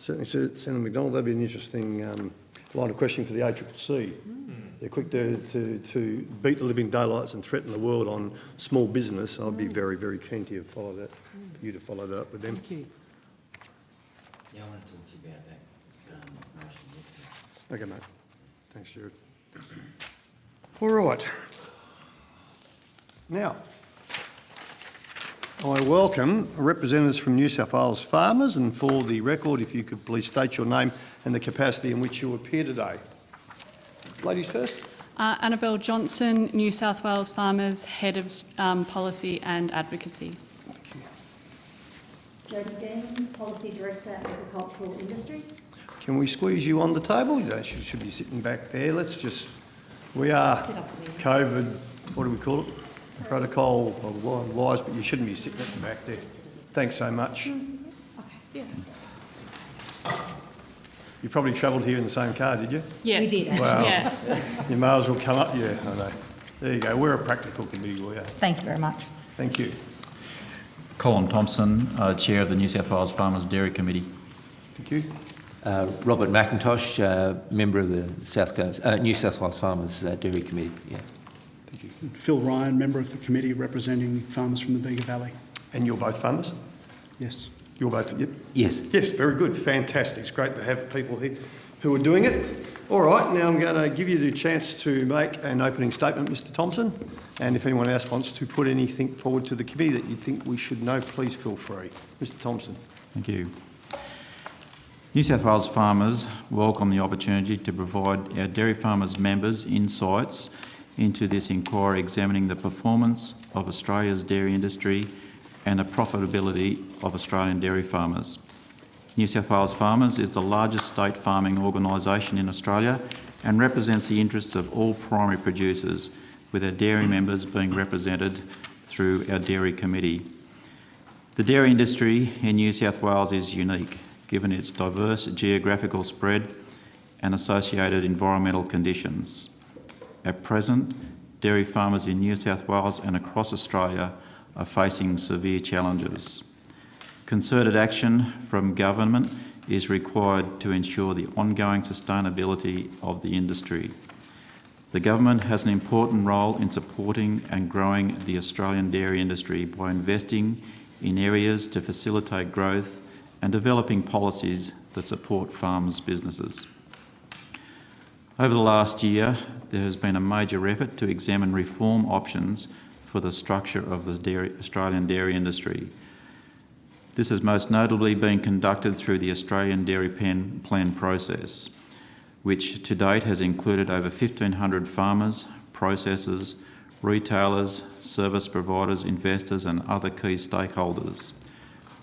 Certainly, Senator McDonald, that'd be an interesting line of questioning for the ACCC. They're quick to beat the living daylights and threaten the world on small business. I'd be very, very keen to follow that, for you to follow that up with them. Thank you. Yeah, I want to talk to you about that motion yesterday. Okay, mate. Thanks, Stuart. All right. Now, I welcome representatives from New South Wales farmers, and for the record, if you could please state your name and the capacity in which you appear today. Ladies first. Annabelle Johnson, New South Wales Farmers, Head of Policy and Advocacy. Thank you. Jodie Dean, Policy Director, Agricultural Industries. Can we squeeze you on the table? You should be sitting back there. We are COVID, what do we call it? Protocol wise, but you shouldn't be sitting at the back there. Thanks so much. Okay. Yeah. You probably travelled here in the same car, did you? Yes. We did. Wow. Yeah. You may as well come up. Yeah, I know. There you go. We're a practical committee, we are. Thank you very much. Thank you. Colin Thompson, Chair of the New South Wales Farmers Dairy Committee. Thank you. Robert McIntosh, member of the New South Wales Farmers Dairy Committee. Yeah. Thank you. Phil Ryan, member of the committee representing farmers from the Bega Valley. And you're both farmers? Yes. You're both, yep. Yes. Yes, very good. Fantastic. It's great to have people here who are doing it. All right, now I'm going to give you the chance to make an opening statement, Mr Thompson, and if anyone else wants to put anything forward to the committee that you think we should know, please feel free. Mr Thompson. Thank you. New South Wales farmers welcome the opportunity to provide our dairy farmers members insights into this inquiry examining the performance of Australia's dairy industry and the profitability of Australian dairy farmers. New South Wales Farmers is the largest state farming organisation in Australia and represents the interests of all primary producers, with our dairy members being represented through our Dairy Committee. The dairy industry in New South Wales is unique, given its diverse geographical spread and associated environmental conditions. At present, dairy farmers in New South Wales and across Australia are facing severe challenges. Concerted action from government is required to ensure the ongoing sustainability of the industry. The government has an important role in supporting and growing the Australian dairy industry by investing in areas to facilitate growth and developing policies that support farmers' businesses. Over the last year, there has been a major effort to examine reform options for the structure of the Australian dairy industry. This has most notably been conducted through the Australian Dairy Plan process, which to date has included over 1,500 farmers, processors, retailers, service providers, investors and other key stakeholders.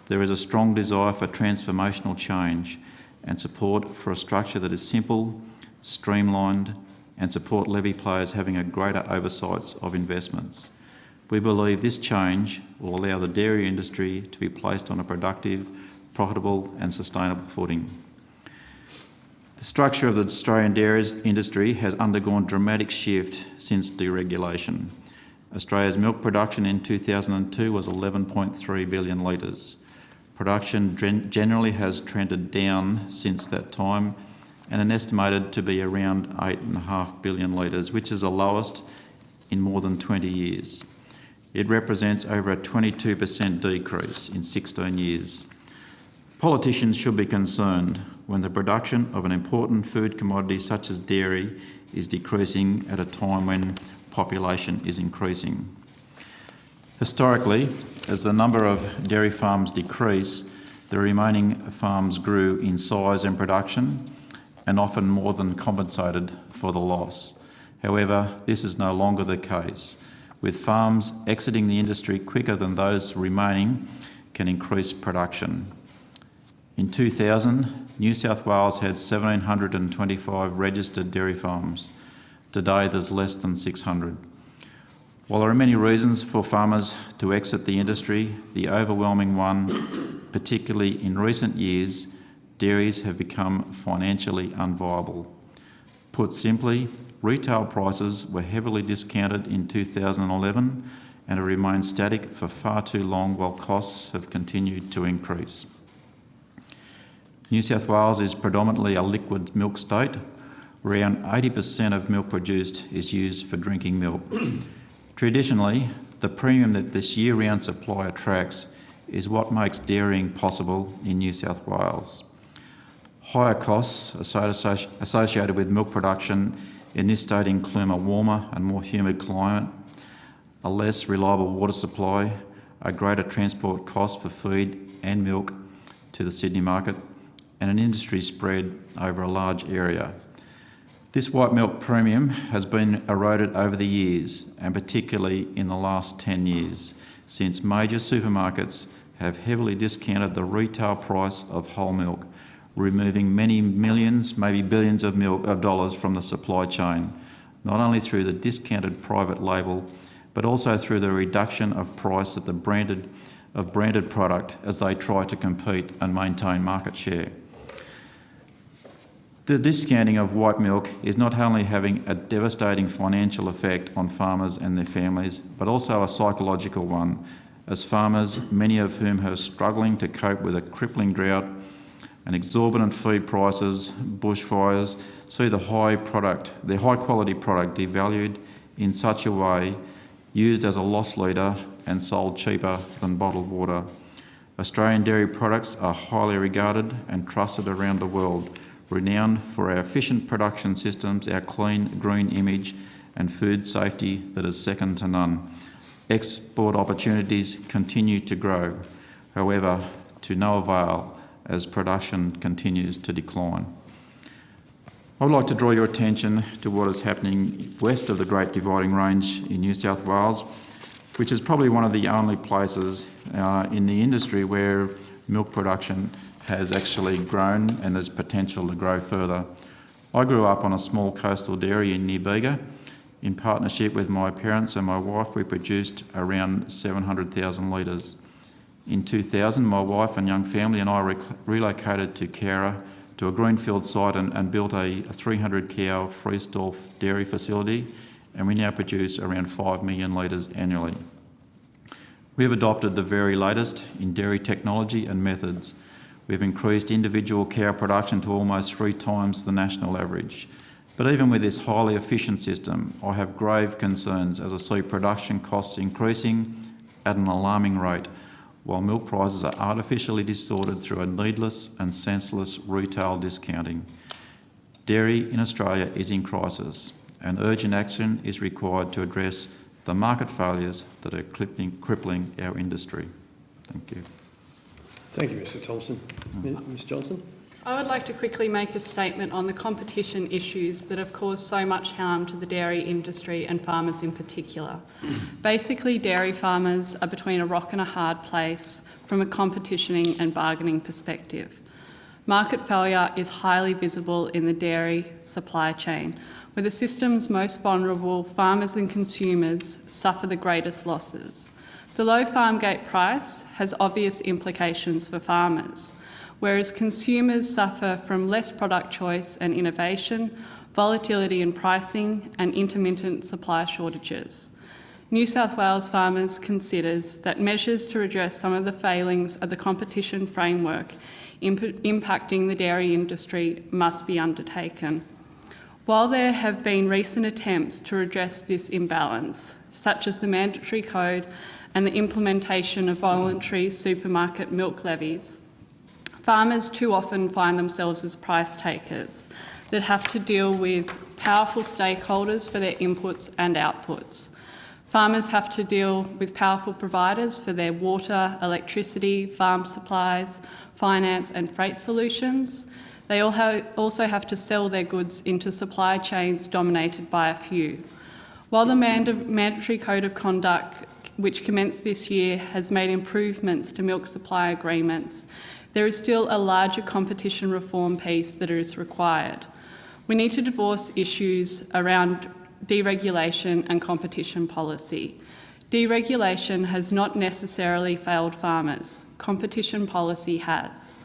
There is a strong desire for transformational change and support for a structure that is simple, streamlined and support levy players having a greater oversight of investments. We believe this change will allow the dairy industry to be placed on a productive, profitable and sustainable footing. The structure of the Australian dairy industry has undergone dramatic shift since deregulation. Australia's milk production in 2002 was 11.3 billion litres. Production generally has trended down since that time and is estimated to be around 8.5 billion litres, which is the lowest in more than 20 years. It represents over a 22% decrease in 16 years. Politicians should be concerned when the production of an important food commodity such as dairy is decreasing at a time when population is increasing. Historically, as the number of dairy farms decrease, the remaining farms grew in size and production and often more than compensated for the loss. However, this is no longer the case, with farms exiting the industry quicker than those remaining can increase production. In 2000, New South Wales had 1,725 registered dairy farms. Today, there's less than 600. While there are many reasons for farmers to exit the industry, the overwhelming one, particularly in recent years, dairies have become financially unviable. Put simply, retail prices were heavily discounted in 2011 and have remained static for far too long while costs have continued to increase. New South Wales is predominantly a liquid milk state. Around 80% of milk produced is used for drinking milk. Traditionally, the premium that this year-round supply attracts is what makes dairying possible in New South Wales. Higher costs associated with milk production in this state include a warmer and more humid climate, a less reliable water supply, a greater transport cost for feed and milk to the Sydney market, and an industry spread over a large area. This white milk premium has been eroded over the years, and particularly in the last 10 years, since major supermarkets have heavily discounted the retail price of whole milk, removing many millions, maybe billions of dollars from the supply chain, not only through the discounted private label, but also through the reduction of price of the branded product as they try to compete and maintain market share. The discounting of white milk is not only having a devastating financial effect on farmers and their families, but also a psychological one, as farmers, many of whom are struggling to cope with a crippling drought and exorbitant feed prices, bushfires, see their high quality product devalued in such a way, used as a loss leader and sold cheaper than bottled water. Australian dairy products are highly regarded and trusted around the world, renowned for our efficient production systems, our clean green image and food safety that is second to none. Export opportunities continue to grow, however, to no avail as production continues to decline. I would like to draw your attention to what is happening west of the Great Dividing Range in New South Wales, which is probably one of the only places in the industry where milk production has actually grown and there's potential to grow further. I grew up on a small coastal dairy in near Bega. In partnership with my parents and my wife, we produced around 700,000 litres. In 2000, my wife and young family and I relocated to Cowra to a greenfield site and built a 300-cow freestall dairy facility, and we now produce around 5 million litres annually. We have adopted the very latest in dairy technology and methods. We've increased individual cow production to almost 3 times the national average. But even with this highly efficient system, I have grave concerns as I see production costs increasing at an alarming rate, while milk prices are artificially distorted through a needless and senseless retail discounting. Dairy in Australia is in crisis, and urgent action is required to address the market failures that are crippling our industry. Thank you. Thank you, Mr Thompson. Ms Johnson? I would like to quickly make a statement on the competition issues that have caused so much harm to the dairy industry and farmers in particular. Basically, dairy farmers are between a rock and a hard place from a competitioning and bargaining perspective. Market failure is highly visible in the dairy supply chain, where the system's most vulnerable farmers and consumers suffer the greatest losses. The low farm gate price has obvious implications for farmers, whereas consumers suffer from less product choice and innovation, volatility in pricing, and intermittent supply shortages. New South Wales Farmers considers that measures to address some of the failings of the competition framework impacting the dairy industry must be undertaken. While there have been recent attempts to address this imbalance, such as the mandatory code and the implementation of voluntary supermarket milk levies, farmers too often find themselves as price takers that have to deal with powerful stakeholders for their inputs and outputs. Farmers have to deal with powerful providers for their water, electricity, farm supplies, finance and freight solutions. They also have to sell their goods into supply chains dominated by a few. While the mandatory code of conduct, which commenced this year, has made improvements to milk supply agreements, there is still a larger competition reform piece that is required. We need to divorce issues around deregulation and competition policy. Deregulation has not necessarily failed farmers. Competition policy has.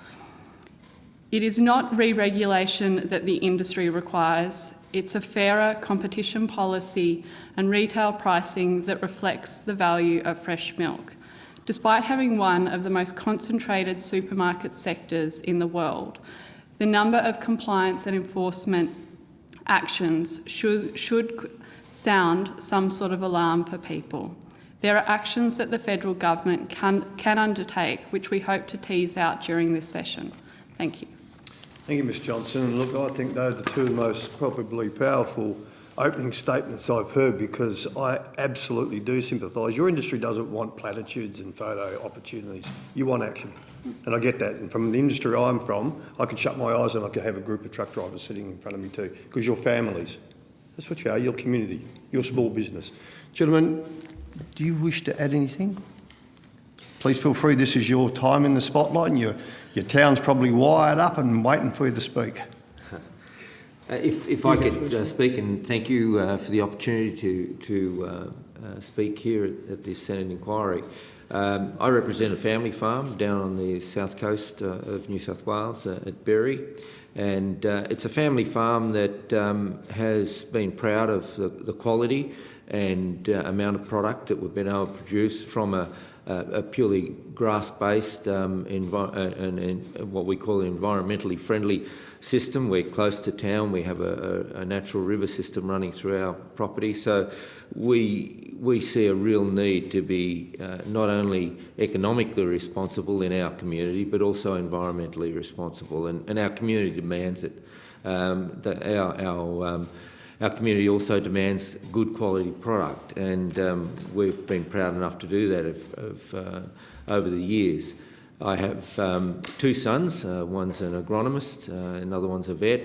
It is not re-regulation that the industry requires. It's a fairer competition policy and retail pricing that reflects the value of fresh milk. Despite having one of the most concentrated supermarket sectors in the world, the number of compliance and enforcement actions should sound some sort of alarm for people. There are actions that the federal government can undertake, which we hope to tease out during this session. Thank you. Thank you, Ms Johnson. And look, I think they're the two most probably powerful opening statements I've heard, because I absolutely do sympathise. Your industry doesn't want platitudes and photo opportunities. You want action. And I get that. And from the industry I'm from, I could shut my eyes and I could have a group of truck drivers sitting in front of me too, because you're families. That's what you are, your community, your small business. Gentlemen, do you wish to add anything? Please feel free. This is your time in the spotlight, and your town's probably wired up and waiting for you to speak. If I could speak, and thank you for the opportunity to speak here at this Senate inquiry. I represent a family farm down on the south coast of New South Wales at Berry, and it's a family farm that has been proud of the quality and amount of product that we've been able to produce from a purely grass-based and what we call an environmentally friendly system. We're close to town. We have a natural river system running through our property, so we see a real need to be not only economically responsible in our community, but also environmentally responsible, and our community demands it. Our community also demands good quality product, and we've been proud enough to do that over the years. I have two sons. One's an agronomist, another one's a vet.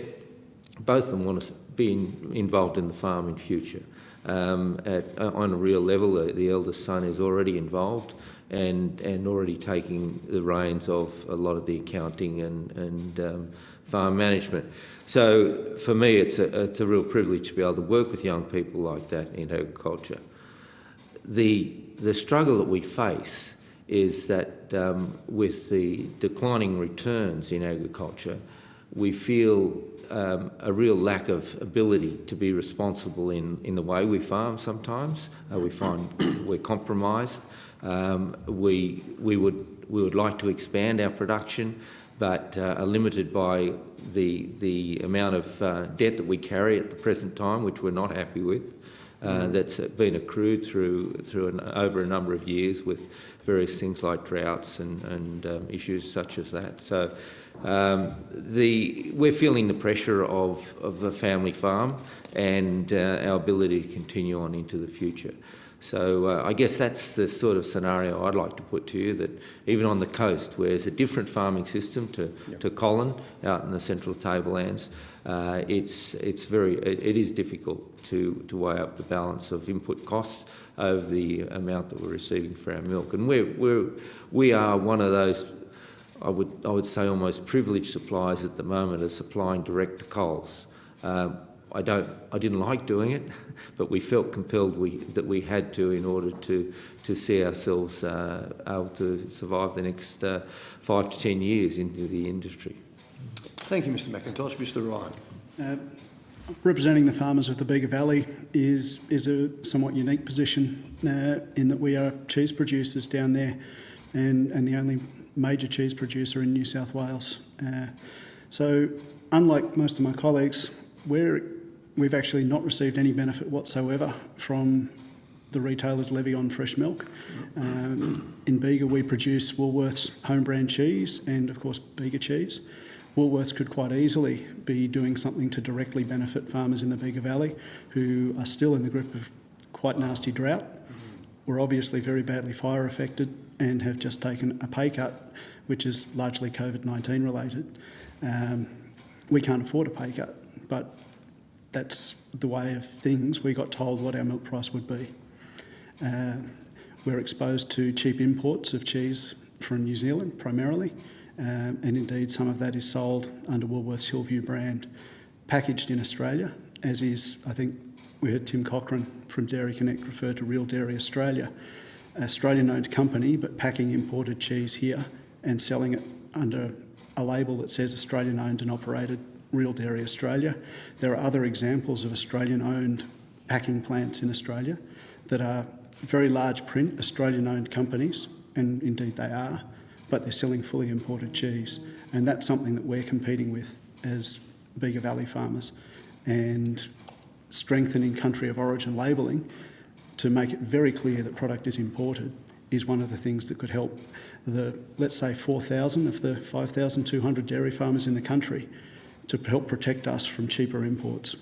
Both of them want to be involved in the farm in future. On a real level, the eldest son is already involved and already taking the reins of a lot of the accounting and farm management. So for me, it's a real privilege to be able to work with young people like that in agriculture. The struggle that we face is that with the declining returns in agriculture, we feel a real lack of ability to be responsible in the way we farm sometimes. We find we're compromised. We would like to expand our production, but are limited by the amount of debt that we carry at the present time, which we're not happy with. That's been accrued through over a number of years with various things like droughts and issues such as that. So we're feeling the pressure of the family farm and our ability to continue on into the future. So I guess that's the sort of scenario I'd like to put to you, that even on the coast, where there's a different farming system to Colin out in the central tablelands, it is difficult to weigh up the balance of input costs over the amount that we're receiving for our milk. And we are one of those, I would say, almost privileged suppliers at the moment of supplying direct to Coles. I didn't like doing it, but we felt compelled that we had to in order to see ourselves able to survive the next 5 to 10 years into the industry. Thank you, Mr McIntosh. Mr Ryan. Representing the farmers of the Bega Valley is a somewhat unique position in that we are cheese producers down there and the only major cheese producer in New South Wales. So unlike most of my colleagues, we've actually not received any benefit whatsoever from the retailer's levy on fresh milk. In Bega, we produce Woolworths home brand cheese and, of course, Bega cheese. Woolworths could quite easily be doing something to directly benefit farmers in the Bega Valley who are still in the grip of quite nasty drought. We're obviously very badly fire affected and have just taken a pay cut, which is largely COVID-19 related. We can't afford a pay cut, but that's the way of things. We got told what our milk price would be. We're exposed to cheap imports of cheese from New Zealand primarily, and indeed some of that is sold under Woolworths Hillview brand, packaged in Australia, as is, I think we heard Tim Cochran from Dairy Connect refer to Real Dairy Australia, Australian-owned company, but packing imported cheese here and selling it under a label that says Australian-owned and operated Real Dairy Australia. There are other examples of Australian-owned packing plants in Australia that are very large print Australian-owned companies and indeed they are, but they're selling fully imported cheese. And that's something that we're competing with as Bega Valley farmers. And strengthening country of origin labelling to make it very clear that product is imported is one of the things that could help the, let's say, 4,000 of the 5,200 dairy farmers in the country to help protect us from cheaper imports.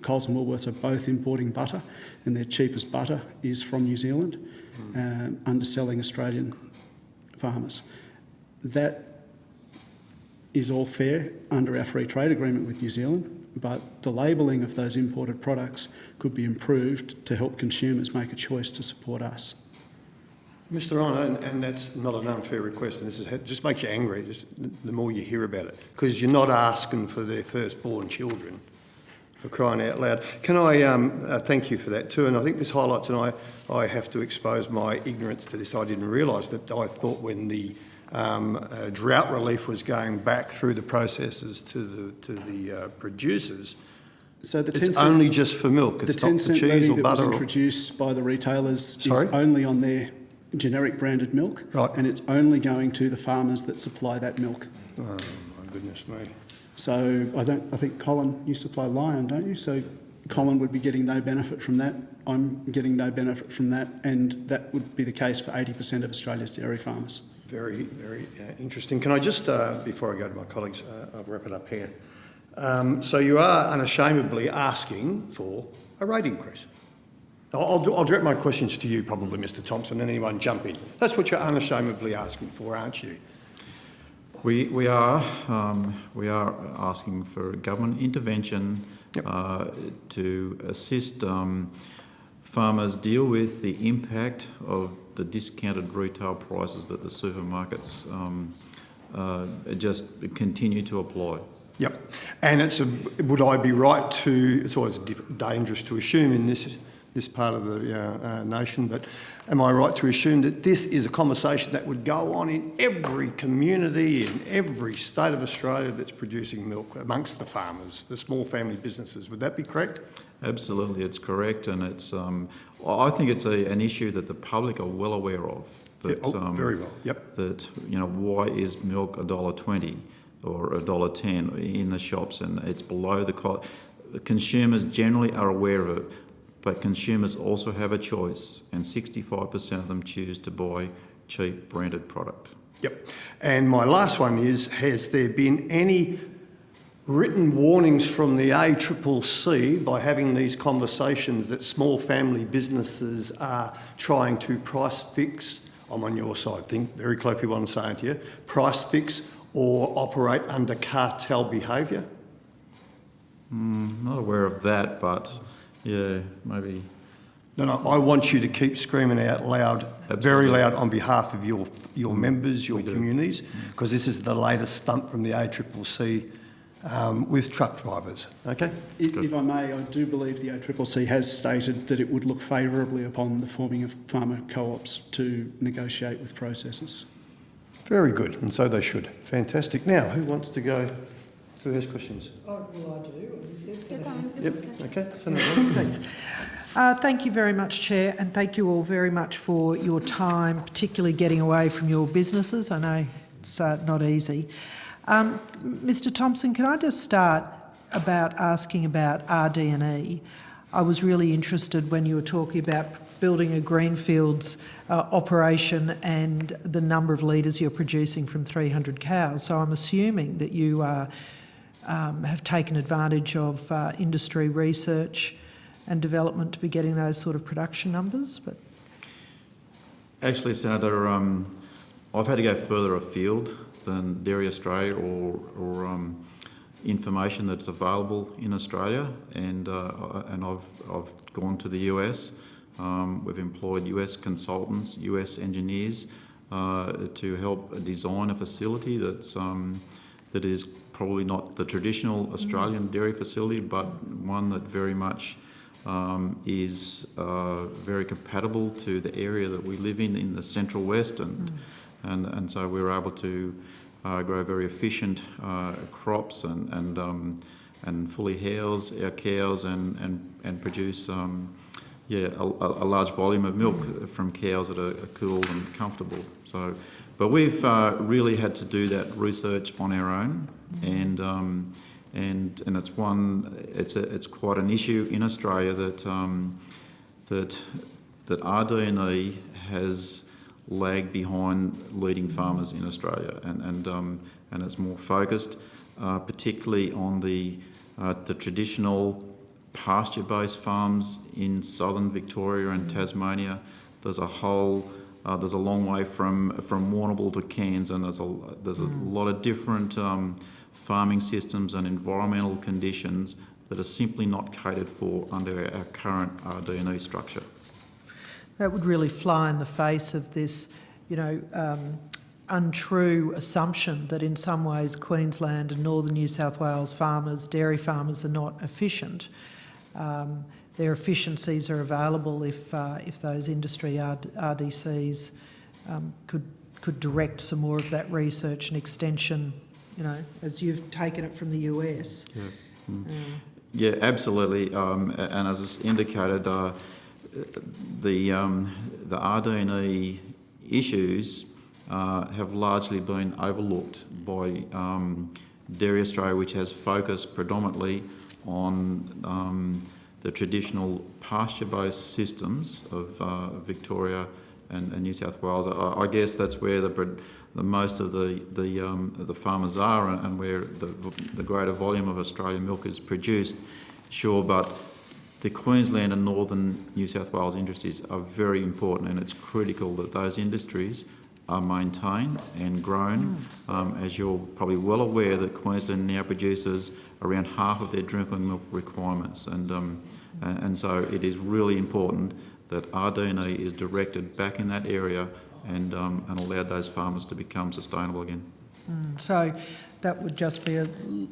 Coles and Woolworths are both importing butter, and their cheapest butter is from New Zealand, underselling Australian farmers. That is all fair under our free trade agreement with New Zealand, but the labelling of those imported products could be improved to help consumers make a choice to support us. Mr. Ryan, and that's not an unfair request, and this is, just makes you angry just the more you hear about it, because you're not asking for their firstborn children, for crying out loud. Can I thank you for that too, and I think this highlights, and I have to expose my ignorance to this. I didn't realise that. I thought when the drought relief was going back through the processes to the producers, So the it's only just for milk, the it's not 10 for cent cheese levy or that was butter. introduced by the retailers Sorry? is only on their generic branded milk, Right. and it's only going to the farmers that supply that milk. Oh my goodness me. So I think Colin, you supply Lion, don't you? So Colin would be getting no benefit from that. I'm getting no benefit from that, and that would be the case for 80% of Australia's dairy farmers. Very, very interesting. Can I just, before I go to my colleagues, I'll wrap it up here. So you are unashamedly asking for a rate increase. I'll direct my questions to you probably, Mr Thompson, and anyone jump in. That's what you're unashamedly asking for, aren't you? We are asking for government intervention to assist farmers deal with the impact of the discounted retail prices that the supermarkets just continue to apply. Yep. And would I be right to, it's always dangerous to assume in this part of the nation, but am I right to assume that this is a conversation that would go on in every community, in every state of Australia that's producing milk, amongst the farmers, the small family businesses? Would that be correct? Absolutely, it's correct, and it's. I think it's an issue that the public are well aware of. That, very well. Yep. That why is milk $1.20 or $1.10 in the shops, and it's below the cost. Consumers generally are aware of it, but consumers also have a choice, and 65% of them choose to buy cheap branded product. Yep. And my last one is: has there been any written warnings from the ACCC by having these conversations that small family businesses are trying to price fix? I'm on your side. Think very closely what I'm saying to you. Price fix or operate under cartel behaviour? Not aware of that, but yeah, maybe. No, I want you to keep screaming out loud, very loud, on behalf of your members, your communities, because this is the latest stunt from the ACCC with truck drivers. Okay? If I may, I do believe the ACCC has stated that it would look favourably upon the forming of farmer co-ops to negotiate with processors. Very good, and so they should. Fantastic. Now, who wants to go? Who has questions? Oh, well, I do. Yep, okay. Thanks. Thank you very much, Chair, and thank you all very much for your time, particularly getting away from your businesses. I know it's not easy. Mr Thompson, can I just start asking about RD&E? I was really interested when you were talking about building a greenfields operation and the number of litres you're producing from 300 cows. So I'm assuming that you have taken advantage of industry research and development to be getting those sort of production numbers. But Actually, Senator, I've had to go further afield than Dairy Australia or information that's available in Australia, and I've gone to the US. We've employed US consultants, US engineers to help design a facility that is probably not the traditional Australian dairy facility, but one that very much is very compatible to the area that we live in the Central West, and so we were able to grow very efficient crops and fully house our cows and produce a large volume of milk from cows that are cool and comfortable. So, but we've really had to do that research on our own, and it's quite an issue in Australia that that RD&E has lagged behind leading farmers in Australia, and it's more focused, particularly on the traditional pasture-based farms in southern Victoria and Tasmania. There's a long way from Warrnambool to Cairns, and there's a lot of different farming systems and environmental conditions that are simply not catered for under our current RD&E structure. That would really fly in the face of this, untrue assumption that in some ways Queensland and northern New South Wales farmers, dairy farmers, are not efficient. Their efficiencies are available if those industry RDCs could direct some more of that research and extension, as you've taken it from the US. Yeah, absolutely. And as indicated, the RD&E issues have largely been overlooked by Dairy Australia, which has focused predominantly on the traditional pasture-based systems of Victoria and New South Wales. I guess that's where the most of the farmers are, and where the greater volume of Australian milk is produced. Sure, but the Queensland and northern New South Wales industries are very important, and it's critical that those industries are maintained and grown. As you're probably well aware, that Queensland now produces around half of their drinking milk requirements, and so it is really important that RD&E is directed back in that area and allowed those farmers to become sustainable again. So that would just be we'll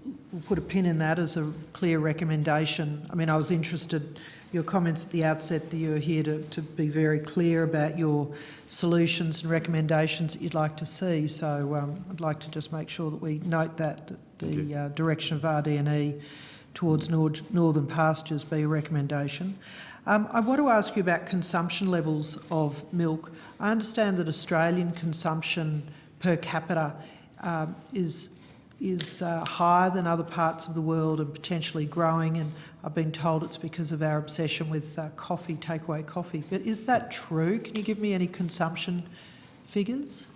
put a pin in that as a clear recommendation. I mean, I was interested, your comments at the outset that you're here to be very clear about your solutions and recommendations that you'd like to see. So I'd like to just make sure that we note that the direction of RD&E towards northern pastures be a recommendation. I want to ask you about consumption levels of milk. I understand that Australian consumption per capita is higher than other parts of the world and potentially growing, and I've been told it's because of our obsession with coffee, takeaway coffee. But is that true? Can you give me any consumption figures?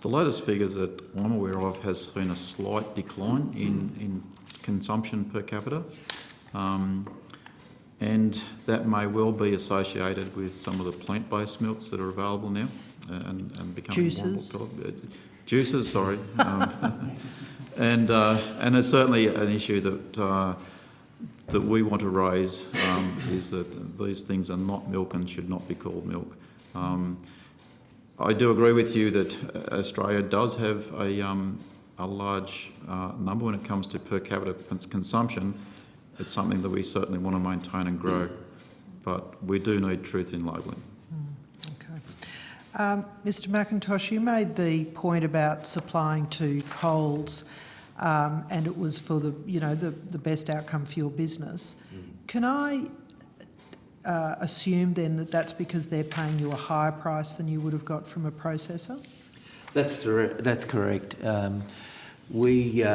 The latest figures that I'm aware of has seen a slight decline in consumption per capita, and that may well be associated with some of the plant-based milks that are available now and becoming juices. more juices, sorry, and it's certainly an issue that we want to raise, is that these things are not milk and should not be called milk. I do agree with you that Australia does have a large number when it comes to per capita consumption. It's something that we certainly want to maintain and grow, but we do need truth in labelling. Okay. Mr McIntosh, you made the point about supplying to Coles, and it was for the best outcome for your business. Can I assume then that that's because they're paying you a higher price than you would have got from a processor? That's correct. We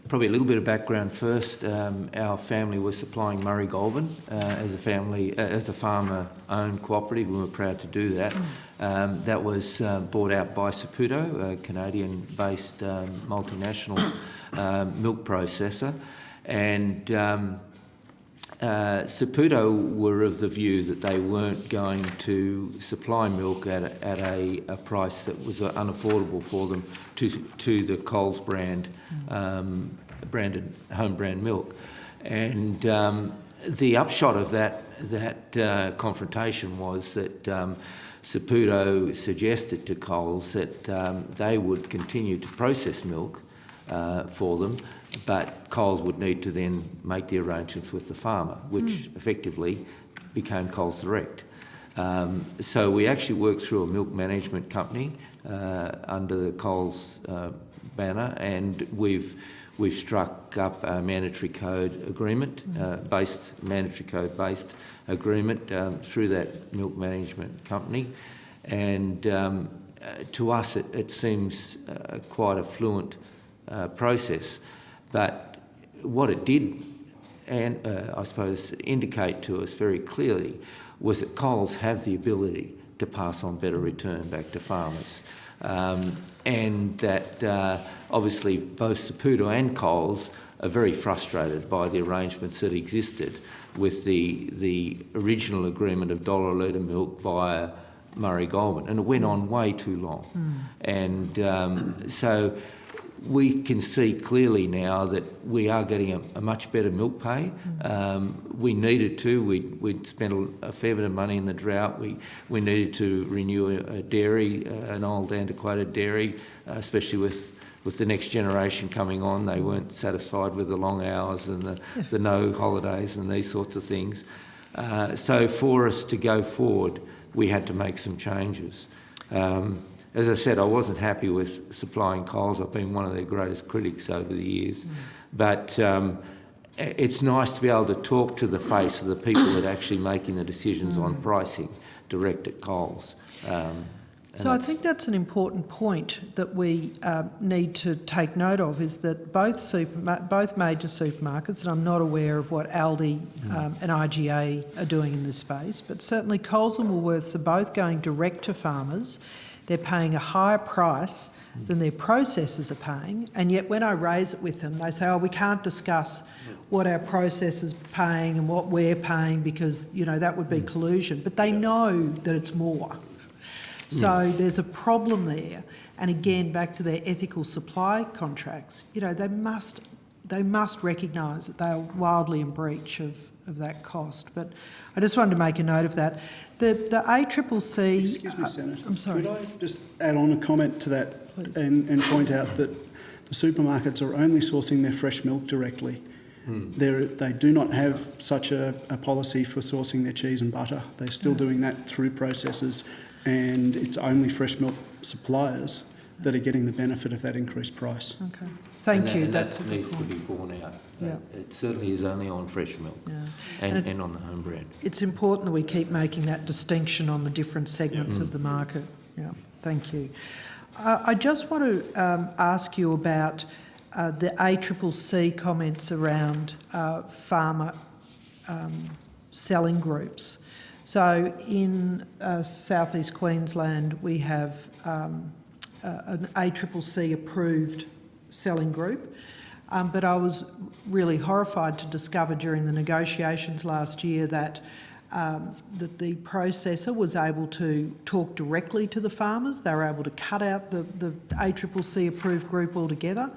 probably a little bit of background first. Our family was supplying Murray Goulburn as a farmer-owned cooperative. We were proud to do that. That was bought out by Saputo, a Canadian-based multinational milk processor, and Saputo were of the view that they weren't going to supply milk at a price that was unaffordable for them to the Coles brand, branded home brand milk, and the upshot of that confrontation was that Saputo suggested to Coles that they would continue to process milk for them, but Coles would need to then make the arrangements with the farmer, which effectively became Coles Direct. So we actually worked through a milk management company under the Coles banner, and we've struck up a mandatory code agreement, mandatory code based agreement through that milk management company, and to us it seems quite a fluent process. But what it did, and I suppose, indicate to us very clearly was that Coles have the ability to pass on better return back to farmers, and that obviously both Saputo and Coles are very frustrated by the arrangements that existed with the original agreement of $1 a litre milk via Murray Goulburn, and it went on way too long. And so we can see clearly now that we are getting a much better milk pay. We needed to. We'd spent a fair bit of money in the drought. We needed to renew a dairy, an old antiquated dairy, especially with the next generation coming on. They weren't satisfied with the long hours and the no holidays and these sorts of things. So for us to go forward, we had to make some changes. As I said, I wasn't happy with supplying Coles. I've been one of their greatest critics over the years. But it's nice to be able to talk to the face of the people that are actually making the decisions on pricing direct at Coles. So I think that's an important point that we need to take note of, is that both major supermarkets, and I'm not aware of what Aldi and IGA are doing in this space, but certainly Coles and Woolworths are both going direct to farmers. They're paying a higher price than their processors are paying, and yet when I raise it with them, they say, oh, we can't discuss what our processors are paying and what we're paying because, you know, that would be collusion. But they know that it's more. So there's a problem there. And again, back to their ethical supply contracts, you know, they must recognise that they are wildly in breach of that cost. But I just wanted to make a note of that. The ACCC... Excuse me, Senator. I'm sorry. Could I just add on a comment to that and point out that the supermarkets are only sourcing their fresh milk directly. They do not have such a policy for sourcing their cheese and butter. They're still doing that through processors, and it's only fresh milk suppliers that are getting the benefit of that increased price. Okay. Thank you. And That's a that good needs to point. be borne out. Yeah. It certainly is only on fresh milk and on the home brand. It's important that we keep making that distinction on the different segments of the market. Yeah, thank you. I just want to ask you about the ACCC comments around farmer selling groups. So in South East Queensland, we have an ACCC approved selling group, but I was really horrified to discover during the negotiations last year that that the processor was able to talk directly to the farmers. They were able to cut out the ACCC approved group altogether.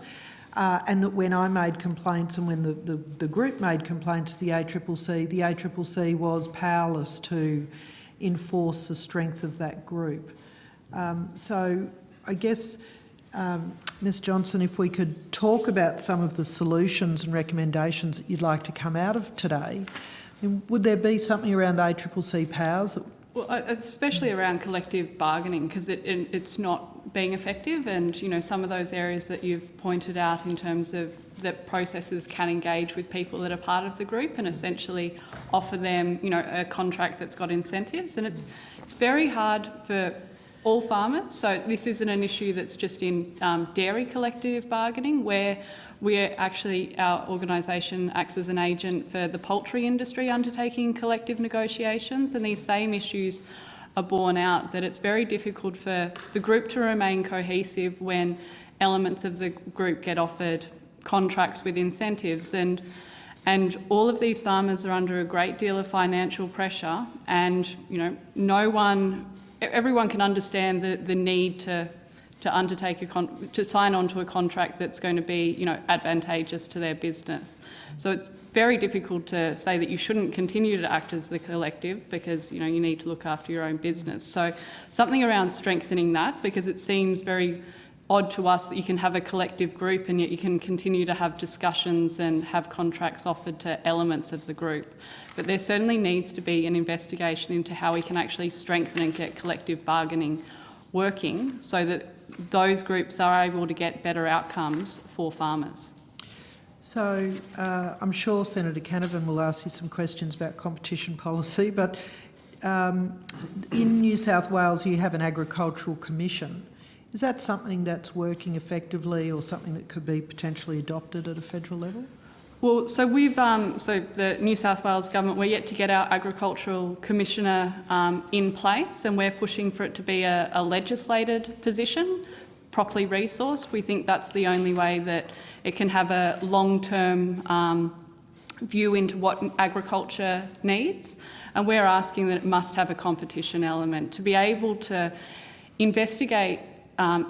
And that when I made complaints and when the group made complaints to the ACCC was powerless to enforce the strength of that group. So I guess, Ms Johnson, if we could talk about some of the solutions and recommendations that you'd like to come out of today, I mean, would there be something around ACCC powers? Well, especially around collective bargaining, because it's not being effective, and you know, some of those areas that you've pointed out in terms of that processors can engage with people that are part of the group and essentially offer them, you know, a contract that's got incentives, and it's very hard for all farmers. So this isn't an issue that's just in dairy collective bargaining, where our organisation acts as an agent for the poultry industry undertaking collective negotiations, and these same issues are borne out, that it's very difficult for the group to remain cohesive when elements of the group get offered contracts with incentives, and all of these farmers are under a great deal of financial pressure, and you know, everyone can understand the need to undertake to sign on to a contract that's going to be, you know, advantageous to their business. So it's very difficult to say that you shouldn't continue to act as the collective, because you know, you need to look after your own business. So something around strengthening that, because it seems very odd to us that you can have a collective group and yet you can continue to have discussions and have contracts offered to elements of the group. But there certainly needs to be an investigation into how we can actually strengthen and get collective bargaining working, so that those groups are able to get better outcomes for farmers. So I'm sure Senator Canavan will ask you some questions about competition policy, but in New South Wales you have an agricultural commission. Is that something that's working effectively or something that could be potentially adopted at a federal level? Well, so so the New South Wales government, we're yet to get our agricultural commissioner in place, and we're pushing for it to be a legislated position, properly resourced. We think that's the only way that it can have a long-term view into what agriculture needs, and we're asking that it must have a competition element to be able to investigate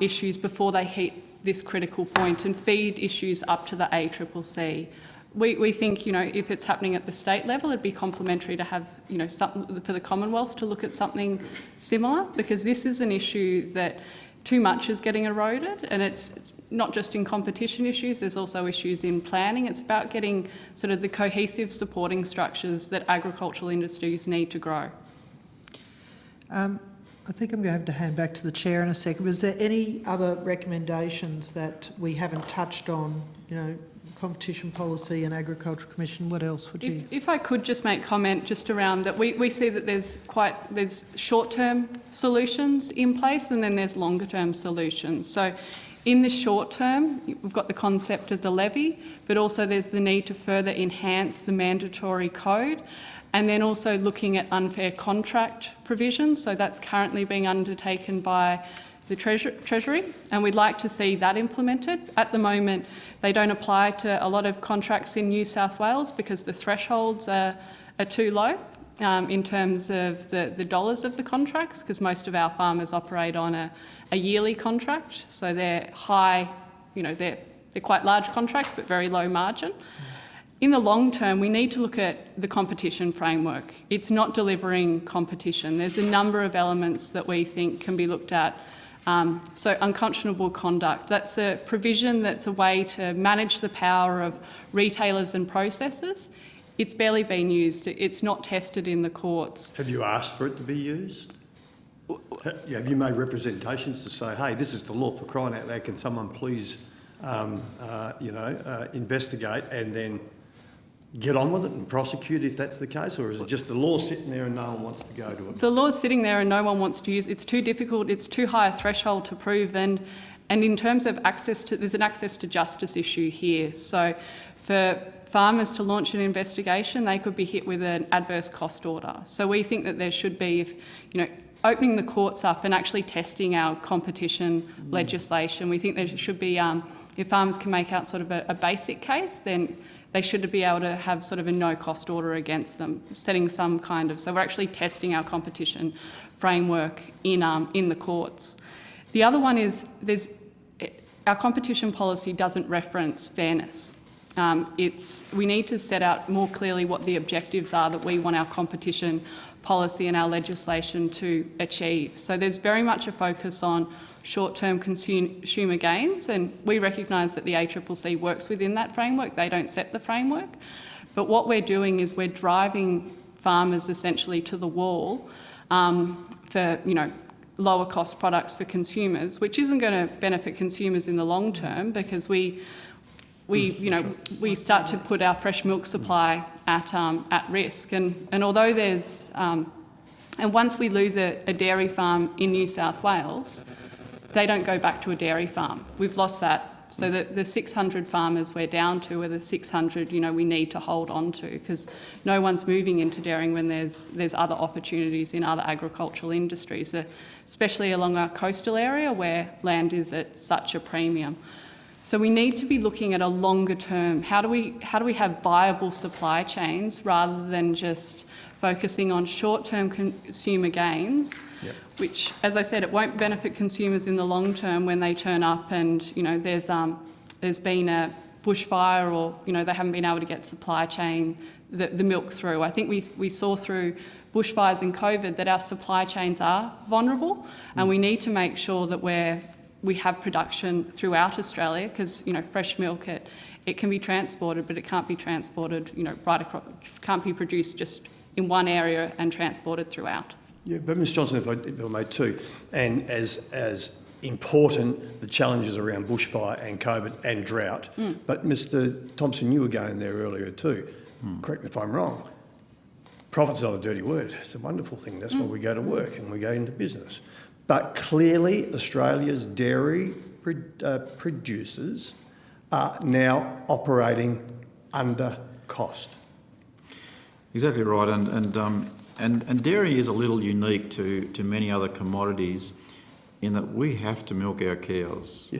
issues before they hit this critical point and feed issues up to the ACCC. We think, if it's happening at the state level, it'd be complementary to have, something for the Commonwealth to look at something similar, because this is an issue that too much is getting eroded, and it's not just in competition issues, there's also issues in planning. It's about getting sort of the cohesive supporting structures that agricultural industries need to grow. I think I'm going to have to hand back to the Chair in a second. Was there any other recommendations that we haven't touched on, competition policy and agricultural commission? What else would you... If I could just make comment just around that, we see that there's short-term solutions in place and then there's longer-term solutions. So in the short term, we've got the concept of the levy, but also there's the need to further enhance the mandatory code, and then also looking at unfair contract provisions. So that's currently being undertaken by the Treasury, and we'd like to see that implemented. At the moment, they don't apply to a lot of contracts in New South Wales because the thresholds are too low in terms of the dollars of the contracts, because most of our farmers operate on a yearly contract. So they're high, they're quite large contracts, but very low margin. In the long term, we need to look at the competition framework. It's not delivering competition. There's a number of elements that we think can be looked at. So unconscionable conduct, that's a provision that's a way to manage the power of retailers and processors. It's barely been used. It's not tested in the courts. Have you asked for it to be used? Have you made representations to say, hey, this is the law, for crying out loud, can someone please, investigate and then get on with it and prosecute if that's the case, or is it just the law sitting there and no one wants to go to it? The law's sitting there and no one wants to use it. It's too difficult, it's too high a threshold to prove, and in terms of there's an access to justice issue here. So for farmers to launch an investigation, they could be hit with an adverse cost order. So we think that there should be, opening the courts up and actually testing our competition legislation. We think there should be, if farmers can make out sort of a basic case, then they should be able to have sort of a no-cost order against them, setting some kind of... So we're actually testing our competition framework in the courts. The other one is our competition policy doesn't reference fairness. We need to set out more clearly what the objectives are that we want our competition policy and our legislation to achieve. So there's very much a focus on short-term consumer gains, and we recognise that the ACCC works within that framework. They don't set the framework. But what we're doing is we're driving farmers essentially to the wall for, lower cost products for consumers, which isn't going to benefit consumers in the long term, because we start to put our fresh milk supply at risk. And although there's... and once we lose a dairy farm in New South Wales, they don't go back to a dairy farm. We've lost that. So the 600 farmers we're down to are the 600, we need to hold on to, because no one's moving into dairying when there's other opportunities in other agricultural industries, especially along our coastal area where land is at such a premium. So we need to be looking at a longer term. How do we have viable supply chains rather than just focusing on short-term consumer gains, which, as I said, it won't benefit consumers in the long term when they turn up and, there's been a bushfire, or, they haven't been able to get supply chain, the milk through. I think we saw through bushfires and COVID that our supply chains are vulnerable, and we need to make sure that we have production throughout Australia, because, fresh milk, it can be transported, but it can't be transported, right across, can't be produced just in one area and transported throughout. Yeah, but Ms Johnson, if I may too, and as important the challenges around bushfire and COVID and drought. But Mr Thompson, you were going there earlier too. Correct me if I'm wrong. Profit's not a dirty word. It's a wonderful thing. That's why we go to work and we go into business. But clearly Australia's dairy producers are now operating under cost. Exactly right, and dairy is a little unique to many other commodities in that we have to milk our cows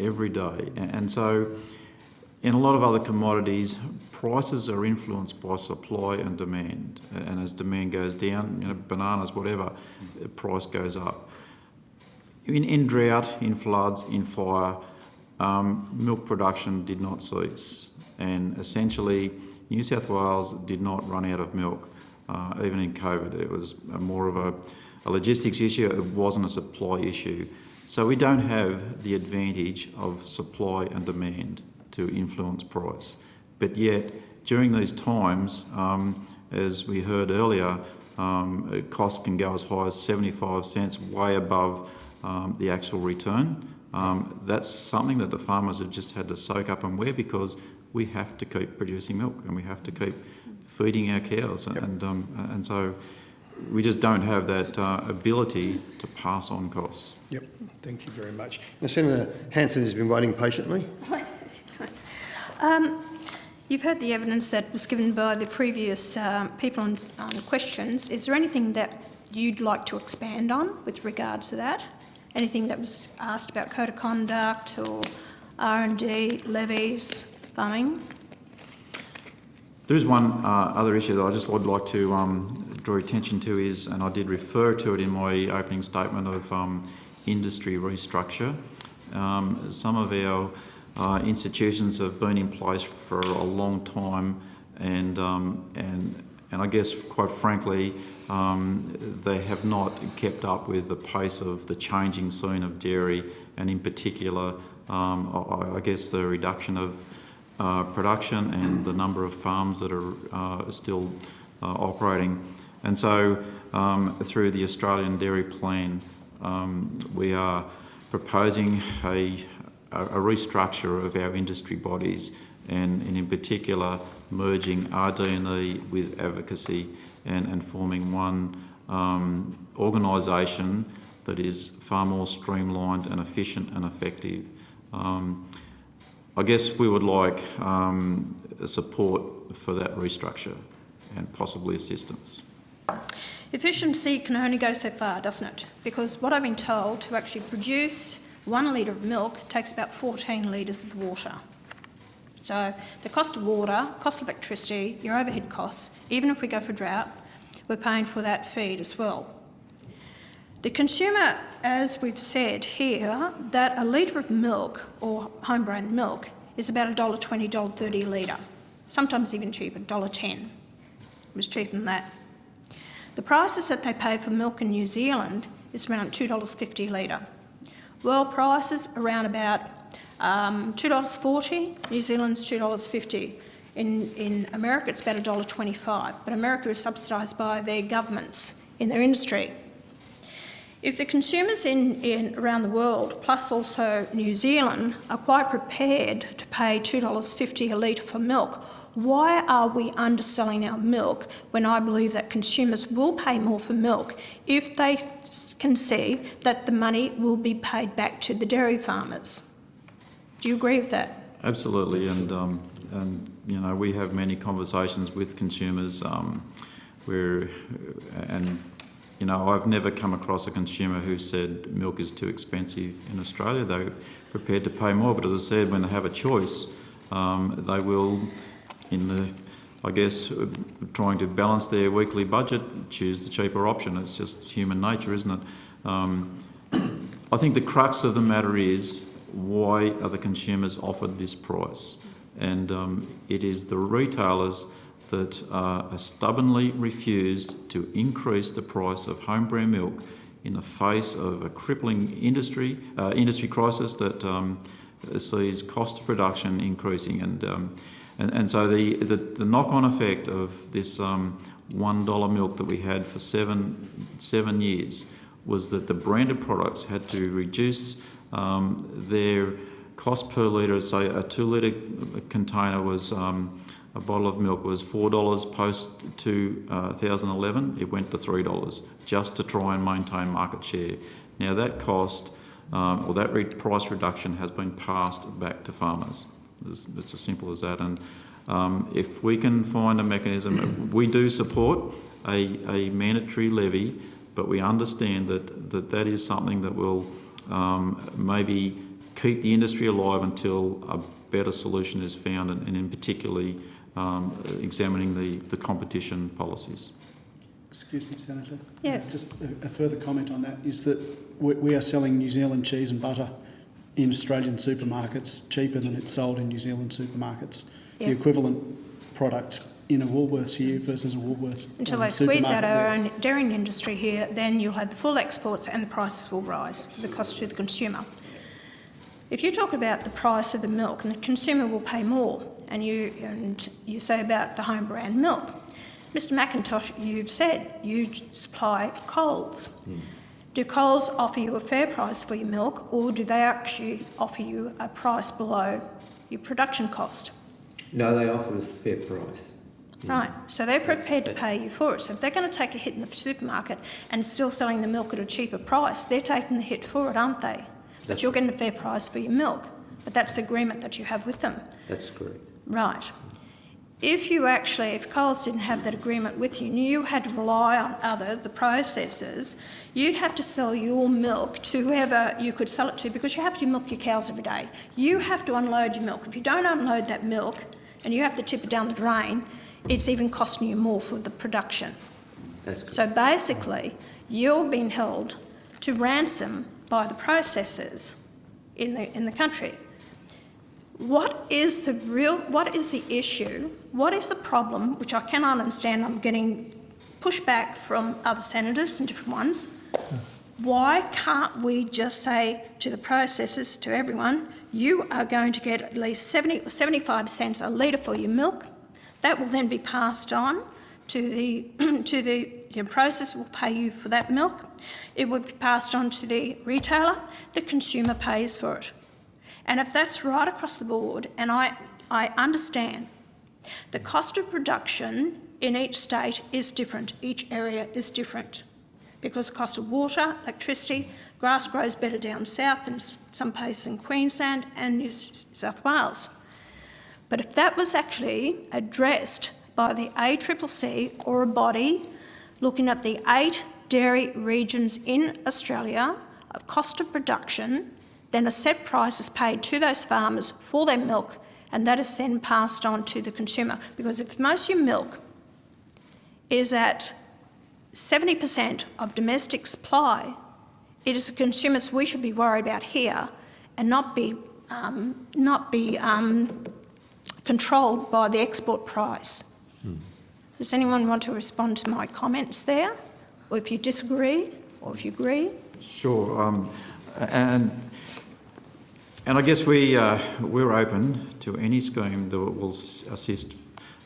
every day, and so in a lot of other commodities, prices are influenced by supply and demand, and as demand goes down, bananas, whatever, the price goes up. In drought, in floods, in fire, milk production did not cease, and essentially New South Wales did not run out of milk. Even in COVID, it was more of a logistics issue, it wasn't a supply issue. So we don't have the advantage of supply and demand to influence price. But yet, during these times, as we heard earlier, costs can go as high as 75 cents, way above the actual return. That's something that the farmers have just had to soak up and wear because we have to keep producing milk and we have to keep feeding our cows, and so we just don't have that ability to pass on costs. Yep, thank you very much. Now, Senator Hanson has been waiting patiently. You've heard the evidence that was given by the previous people on questions. Is there anything that you'd like to expand on with regards to that? Anything that was asked about code of conduct or R&D, levies, farming? There is one other issue that I just would like to draw attention to is, and I did refer to it in my opening statement, of industry restructure. Some of our institutions have been in place for a long time, and I guess quite frankly they have not kept up with the pace of the changing scene of dairy, and in particular I guess the reduction of production and the number of farms that are still operating. And so through the Australian Dairy Plan, we are proposing a restructure of our industry bodies, and in particular merging RD&E with advocacy and forming one organisation that is far more streamlined and efficient and effective. I guess we would like support for that restructure and possibly assistance. Efficiency can only go so far, doesn't it? Because what I've been told, to actually produce 1 litre of milk takes about 14 litres of water. So the cost of water, cost of electricity, your overhead costs, even if we go for drought, we're paying for that feed as well. The consumer, as we've said here, that a litre of milk or home-brand milk is about $1.20, $1.30 a litre, sometimes even cheaper, $1.10. It was cheaper than that. The prices that they pay for milk in New Zealand is around $2.50 a litre. World prices around about $2.40, New Zealand's $2.50. In America it's about $1.25, but America is subsidised by their governments in their industry. If the consumers in around the world, plus also New Zealand, are quite prepared to pay $2.50 a litre for milk, why are we underselling our milk when I believe that consumers will pay more for milk if they can see that the money will be paid back to the dairy farmers? Do you agree with that? Absolutely, and you know, we have many conversations with consumers you know, I've never come across a consumer who said milk is too expensive in Australia. They're prepared to pay more, but as I said, when they have a choice, they will, I guess, trying to balance their weekly budget, choose the cheaper option. It's just human nature, isn't it? I think the crux of the matter is, why are the consumers offered this price? And it is the retailers that are stubbornly refused to increase the price of home brand milk in the face of a crippling industry crisis that sees cost of production increasing, and so the knock-on effect of this $1 milk that we had for seven years was that the branded products had to reduce their cost per litre. Say a 2 litre container was, a bottle of milk was $4 post 2011, it went to $3 just to try and maintain market share. Now that cost, or that price reduction has been passed back to farmers. It's as simple as that. And if we can find a mechanism, we do support a mandatory levy, but we understand that is something that will maybe keep the industry alive until a better solution is found, and in particularly examining the competition policies. Excuse me, Senator. Yeah. Just a further comment on that is that we are selling New Zealand cheese and butter in Australian supermarkets cheaper than it's sold in New Zealand supermarkets. Yeah. The equivalent product in a Woolworths here versus a Woolworths Until they squeeze out our own dairy industry here, then you'll have the full exports and the prices will rise, the cost to the consumer. If you talk about the price of the milk, and the consumer will pay more, and you say about the home brand milk, Mr McIntosh, you've said you supply Coles. Do Coles offer you a fair price for your milk, or do they actually offer you a price below your production cost? No, they offer us a fair price. Right, so they're prepared to pay you for it. So if they're going to take a hit in the supermarket and still selling the milk at a cheaper price, they're taking the hit for it, aren't they? But you're getting a fair price for your milk. But that's the agreement that you have with them. That's correct. Right. If Coles didn't have that agreement with you and you had to rely on the processors, you'd have to sell your milk to whoever you could sell it to, because you have to milk your cows every day. You have to unload your milk. If you don't unload that milk and you have to tip it down the drain, it's even costing you more for the production. That's correct. So basically, you're being held to ransom by the processors in the country. What is the issue? What is the problem, which I cannot understand? I'm getting pushback from other senators and different ones. Why can't we just say to the processors, to everyone, you are going to get at least 70 or 75 cents a litre for your milk? That will then be passed on to the processor will pay you for that milk. It will be passed on to the retailer. The consumer pays for it. And if that's right across the board, and I understand the cost of production in each state is different, each area is different, because the cost of water, electricity, grass grows better down south than some places in Queensland and New South Wales. But if that was actually addressed by the ACCC or a body looking at the 8 dairy regions in Australia of cost of production, then a set price is paid to those farmers for their milk, and that is then passed on to the consumer. Because if most of your milk is at 70% of domestic supply, it is the consumers we should be worried about here, and not be controlled by the export price. Does anyone want to respond to my comments there, or if you disagree, or if you agree? Sure, and I guess we're open to any scheme that will assist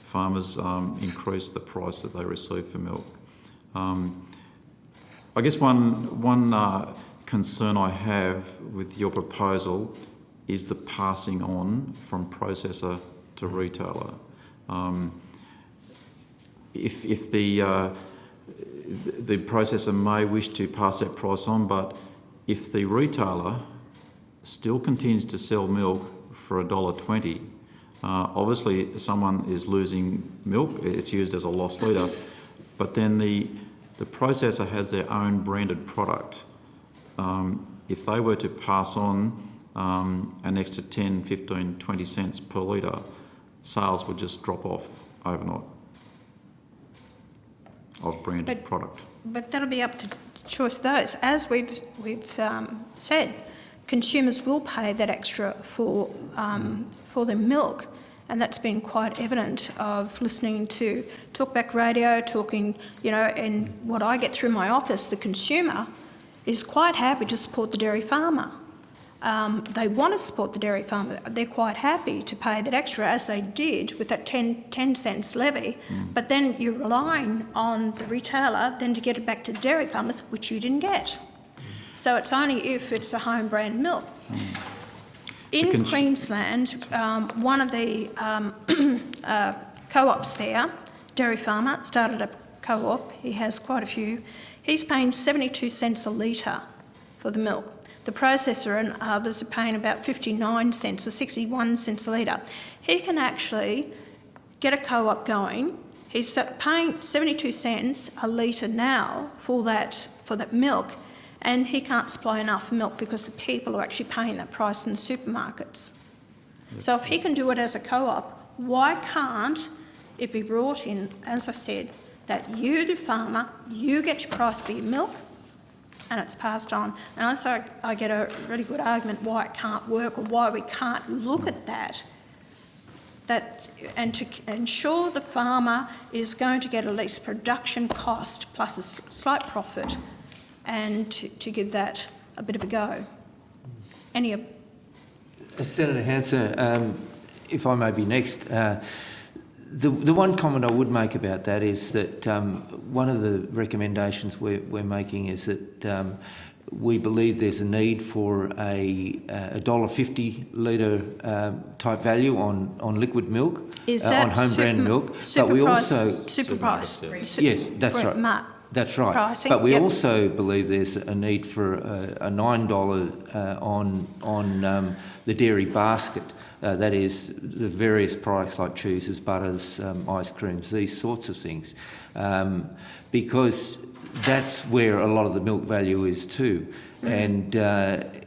farmers increase the price that they receive for milk. I guess one concern I have with your proposal is the passing on from processor to retailer. If the processor may wish to pass that price on, but if the retailer still continues to sell milk for $1.20, obviously someone is losing milk, it's used as a loss leader, but then the processor has their own branded product. If they were to pass on an extra 10, 15, 20 cents per litre, sales would just drop off overnight of branded product. But that'll be up to choice of those. As we've said, consumers will pay that extra for their milk, and that's been quite evident of listening to talkback radio, and what I get through my office. The consumer is quite happy to support the dairy farmer. They want to support the dairy farmer. They're quite happy to pay that extra, as they did with that 10 cents levy. But then you're relying on the retailer then to get it back to the dairy farmers, which you didn't get. So it's only if it's a home brand milk. In Queensland, one of the co-ops there, Dairy Farmer, started a co-op. He has quite a few. He's paying 72 cents a litre for the milk. The processor and others are paying about 59 cents or 61 cents a litre. He can actually get a co-op going. He's paying 72 cents a litre now for that milk, and he can't supply enough milk because the people are actually paying that price in the supermarkets. So if he can do it as a co-op, why can't it be brought in, as I said, that you, the farmer, you get your price for your milk and it's passed on? Unless I get a really good argument why it can't work or why we can't look at that, and to ensure the farmer is going to get at least production cost plus a slight profit, and to give that a bit of a go. Senator Hanson, if I may be next, the one comment I would make about that is that one of the recommendations we're making is that we believe there's a need for a $1.50 litre type value on liquid milk, is that on home brand milk. Super but we price, also super price. Yes, that's right. That's right. Pricing, but we also believe there's a need for a $9 on the dairy basket. That is the various products like cheeses, butters, ice creams, these sorts of things, because that's where a lot of the milk value is too, and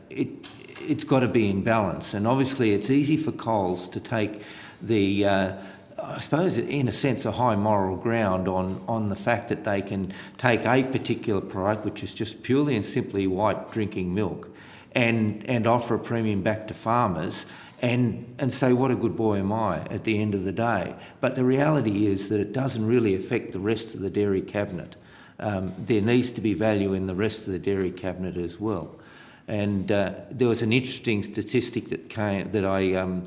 it's got to be in balance. And obviously, it's easy for Coles to take the I suppose, in a sense, a high moral ground on the fact that they can take a particular product, which is just purely and simply white drinking milk, and offer a premium back to farmers and say, what a good boy am I at the end of the day. But the reality is that it doesn't really affect the rest of the dairy cabinet. There needs to be value in the rest of the dairy cabinet as well. And there was an interesting statistic that I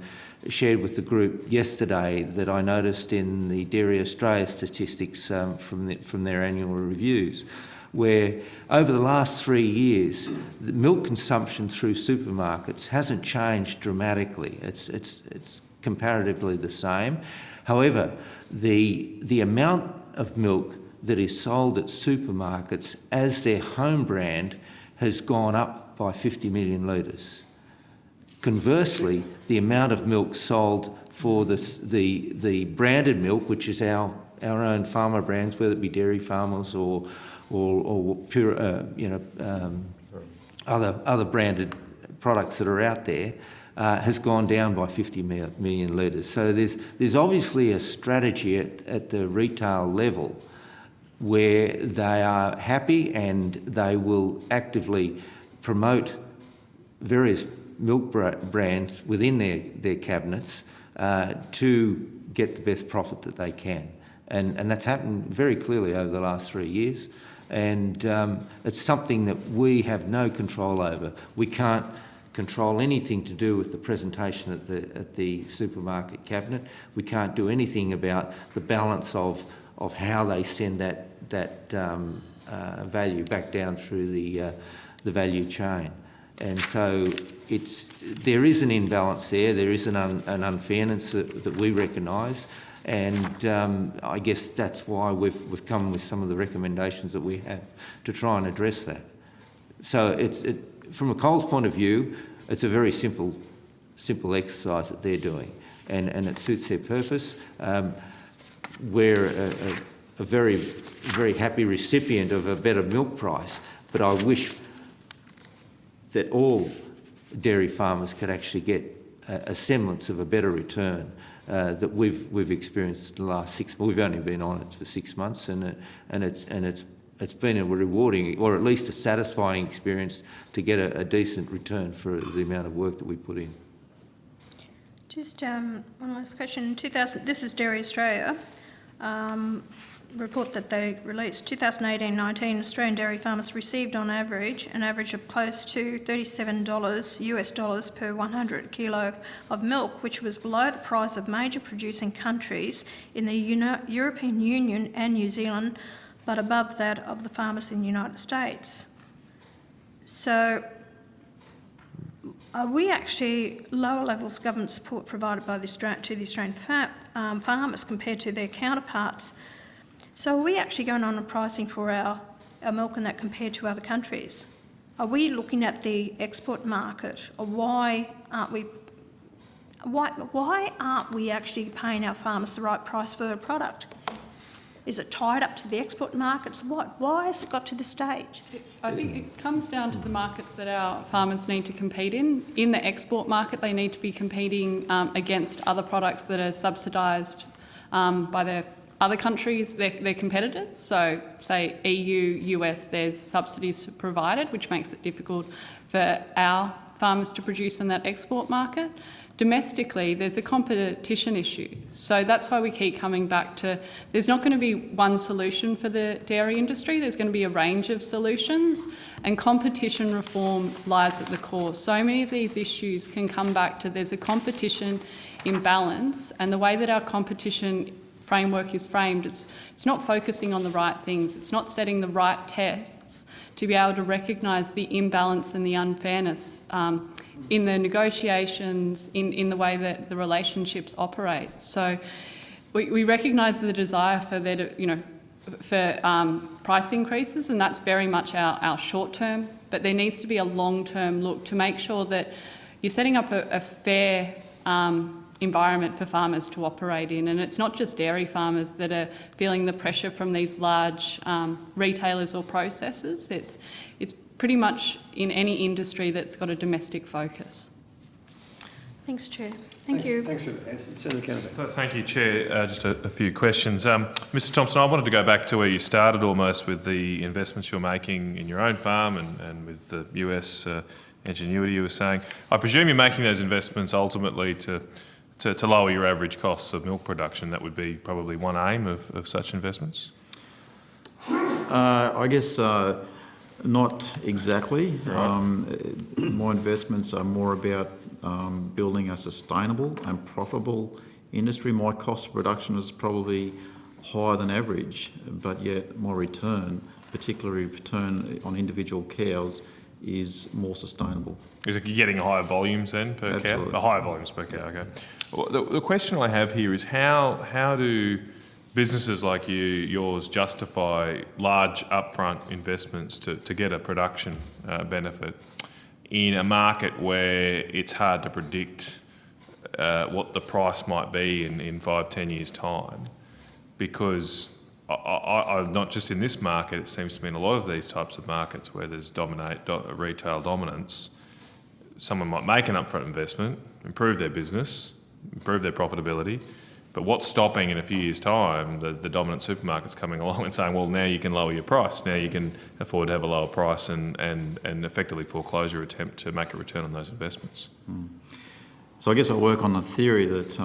shared with the group yesterday that I noticed in the Dairy Australia statistics from their annual reviews, where over the last 3 years, the milk consumption through supermarkets hasn't changed dramatically. It's comparatively the same. However, the amount of milk that is sold at supermarkets as their home brand has gone up by 50 million litres. Conversely, the amount of milk sold for the branded milk, which is our own farmer brands, whether it be Dairy Farmers or pure, other branded products that are out there, has gone down by 50 million litres. So there's obviously a strategy at the retail level where they are happy and they will actively promote various milk brands within their cabinets to get the best profit that they can. And that's happened very clearly over the last 3 years. And it's something that we have no control over. We can't control anything to do with the presentation at the supermarket cabinet. We can't do anything about the balance of how they send that value back down through the value chain. And so there is an imbalance there. There is an unfairness that we recognise, and I guess that's why we've come with some of the recommendations that we have to try and address that. So from a Coles point of view, it's a very simple exercise that they're doing, and it suits their purpose. We're a very, very happy recipient of a better milk price, but I wish that all dairy farmers could actually get a semblance of a better return that we've experienced in the last 6 months. We've only been on it for 6 months, and it's been a rewarding, or at least a satisfying experience to get a decent return for the amount of work that we put in. Just one last question. This is Dairy Australia. Report that they released 2018-19, Australian dairy farmers received on average an average of close to $37 US per 100 kilo of milk, which was below the price of major producing countries in the European Union and New Zealand, but above that of the farmers in the United States. So are we actually lower levels of government support provided by the Australian farmers compared to their counterparts? So are we actually going on a pricing for our milk and that compared to other countries? Are we looking at the export market, or why aren't we actually paying our farmers the right price for their product? Is it tied up to the export markets? Why has it got to this stage? I think it comes down to the markets that our farmers need to compete in. In the export market, they need to be competing against other products that are subsidised by their other countries, their competitors. So, say EU, US, there's subsidies provided, which makes it difficult for our farmers to produce in that export market. Domestically, there's a competition issue. So that's why we keep coming back to, there's not going to be one solution for the dairy industry, there's going to be a range of solutions, and competition reform lies at the core. So many of these issues can come back to there's a competition imbalance, and the way that our competition framework is framed, it's not focusing on the right things, it's not setting the right tests to be able to recognise the imbalance and the unfairness in the negotiations, in the way that the relationships operate. So we recognise the desire for there to, for price increases, and that's very much our short term, but there needs to be a long-term look to make sure that you're setting up a fair environment for farmers to operate in. And it's not just dairy farmers that are feeling the pressure from these large retailers or processors. It's pretty much in any industry that's got a domestic focus. Thanks, Chair. Thank you. Thanks for the answer. Senator Kennedy. Thank you, Chair. Just a few questions. Mr Thompson, I wanted to go back to where you started almost with the investments you're making in your own farm and with the US ingenuity you were saying. I presume you're making those investments ultimately to lower your average costs of milk production. That would be probably one aim of such investments? I guess not exactly. Right. My investments are more about building a sustainable and profitable industry. My cost of production is probably higher than average, but yet my return, particularly return on individual cows, is more sustainable. Is it you're getting higher volumes then per Absolutely. cow? Higher volumes per cow, okay. Well, the question I have here is how do businesses like yours justify large upfront investments to get a production benefit in a market where it's hard to predict what the price might be in 5-10 years' time? Because I not just in this market, it seems to be in a lot of these types of markets where there's retail dominance, someone might make an upfront investment, improve their business, improve their profitability, but what's stopping in a few years' time the dominant supermarkets coming along and saying, well, now you can lower your price, now you can afford to have a lower price and effectively foreclose your attempt to make a return on those investments? So I guess I work on the theory that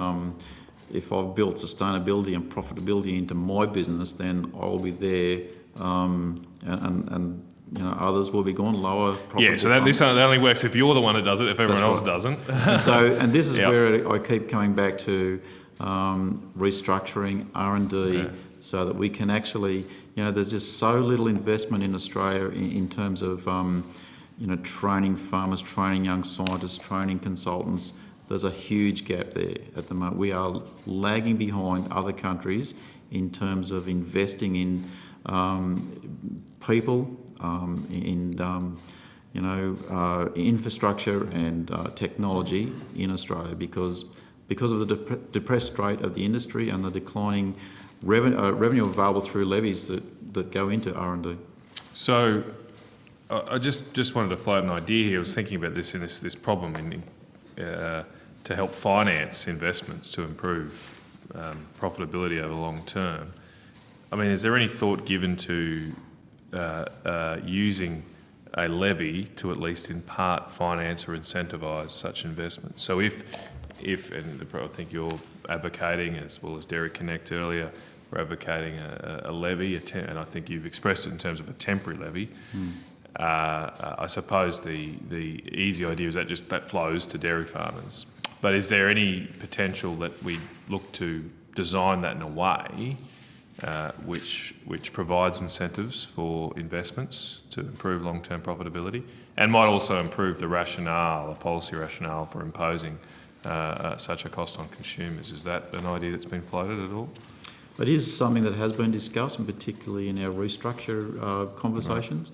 if I've built sustainability and profitability into my business, then I'll be there and others will be gone lower. Yeah, so that only works if you're the one who does it, if everyone else doesn't. and this is yep. where I keep coming back to restructuring, R&D, so that we can actually, there's just so little investment in Australia in terms of, training farmers, training young scientists, training consultants. There's a huge gap there at the moment. We are lagging behind other countries in terms of investing in people, infrastructure and technology in Australia because of the depressed rate of the industry and the declining revenue available through levies that go into R&D. So I just wanted to float an idea here. I was thinking about this in this problem to help finance investments to improve profitability over the long term. I mean, is there any thought given to using a levy to at least in part finance or incentivise such investments? So if and I think you're advocating, as well as Dairy Connect earlier, we're advocating a levy, and I think you've expressed it in terms of a temporary levy. I suppose the easy idea is that flows to dairy farmers. But is there any potential that we look to design that in a way which provides incentives for investments to improve long-term profitability, and might also improve the rationale, the policy rationale for imposing such a cost on consumers. Is that an idea that's been floated at all? It is something that has been discussed, and particularly in our restructure conversations.